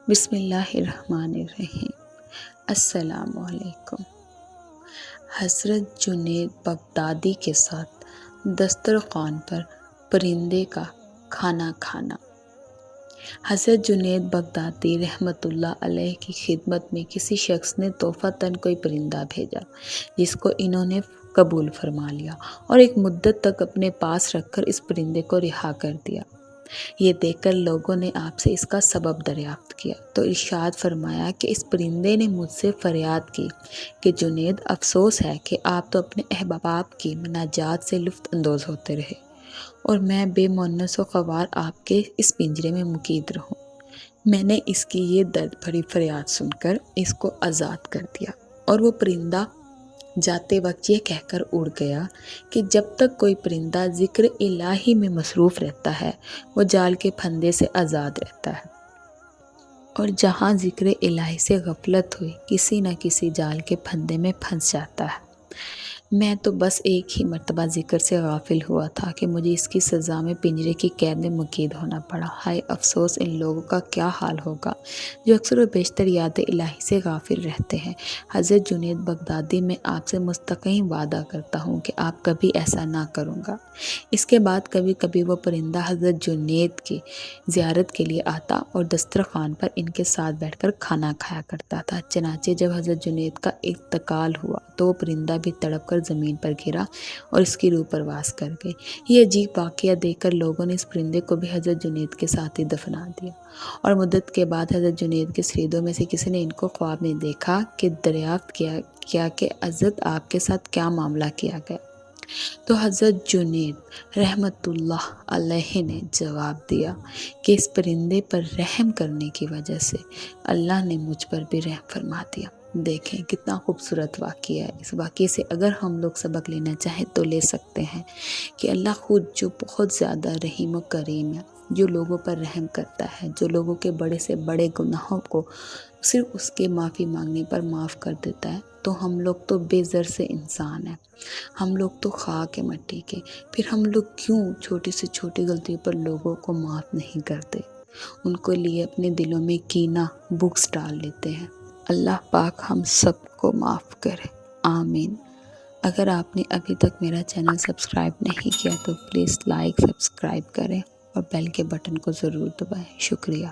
بسم اللہ الرحمن الرحیم۔ السلام علیکم۔ حضرت جنید بغدادی کے ساتھ دسترخوان پر پرندے کا کھانا کھانا۔ حضرت جنید بغدادی رحمۃ اللہ علیہ کی خدمت میں کسی شخص نے تحفۃً کوئی پرندہ بھیجا جس کو انہوں نے قبول فرما لیا اور ایک مدت تک اپنے پاس رکھ کر اس پرندے کو رہا کر دیا۔ یہ دیکھ کر لوگوں نے آپ سے اس کا سبب دریافت کیا تو ارشاد فرمایا کہ اس پرندے نے مجھ سے فریاد کی کہ جنید، افسوس ہے کہ آپ تو اپنے احباب کی مناجات سے لطف اندوز ہوتے رہے اور میں بے مونس و خوار آپ کے اس پنجرے میں مقید رہوں۔ میں نے اس کی یہ درد بھری فریاد سن کر اس کو آزاد کر دیا، اور وہ پرندہ جاتے وقت یہ کہہ کر اڑ گیا کہ جب تک کوئی پرندہ ذکر الہی میں مصروف رہتا ہے وہ جال کے پھندے سے آزاد رہتا ہے، اور جہاں ذکر الہی سے غفلت ہوئی کسی نہ کسی جال کے پھندے میں پھنس جاتا ہے۔ میں تو بس ایک ہی مرتبہ ذکر سے غافل ہوا تھا کہ مجھے اس کی سزا میں پنجرے کی قید میں مقید ہونا پڑا۔ ہائے افسوس ان لوگوں کا کیا حال ہوگا جو اکثر و بیشتر یاد الہی سے غافل رہتے ہیں۔ حضرت جنید بغدادی، میں آپ سے مستقیم وعدہ کرتا ہوں کہ آپ کبھی ایسا نہ کروں گا۔ اس کے بعد کبھی کبھی وہ پرندہ حضرت جنید کی زیارت کے لیے آتا اور دسترخوان پر ان کے ساتھ بیٹھ کر کھانا کھایا کرتا تھا۔ چنانچہ جب حضرت جنید کا انتقال ہوا تو وہ پرندہ بھی تڑپ کر زمین پر گرا اور اس کی روح پرواز کر گئی۔ یہ عجیب واقعہ دیکھ کر لوگوں نے اس پرندے کو بھی حضرت جنید کے ساتھ ہی دفنا دیا، اور مدت کے بعد حضرت جنید کے شہیدوں میں سے کسی نے ان کو خواب میں دیکھا کہ دریافت کیا کہ حضرت آپ کے ساتھ کیا معاملہ کیا گیا، تو حضرت جنید رحمۃ اللہ علیہ نے جواب دیا کہ اس پرندے پر رحم کرنے کی وجہ سے اللہ نے مجھ پر بھی رحم فرما دیا۔ دیکھیں کتنا خوبصورت واقعہ ہے۔ اس واقعے سے اگر ہم لوگ سبق لینا چاہیں تو لے سکتے ہیں کہ اللہ خود جو بہت زیادہ رحیم و کریم ہے، جو لوگوں پر رحم کرتا ہے، جو لوگوں کے بڑے سے بڑے گناہوں کو صرف اس کے معافی مانگنے پر معاف کر دیتا ہے، تو ہم لوگ تو بے زر سے انسان ہیں، ہم لوگ تو خاک ہے مٹی کے، پھر ہم لوگ کیوں چھوٹی سے چھوٹی غلطی پر لوگوں کو معاف نہیں کرتے، ان کو لیے اپنے دلوں میں کینہ بغض ڈال لیتے ہیں۔ اللہ پاک ہم سب کو معاف کرے، آمین۔ اگر آپ نے ابھی تک میرا چینل سبسکرائب نہیں کیا تو پلیز لائک سبسکرائب کریں اور بیل کے بٹن کو ضرور دبائیں۔ شکریہ۔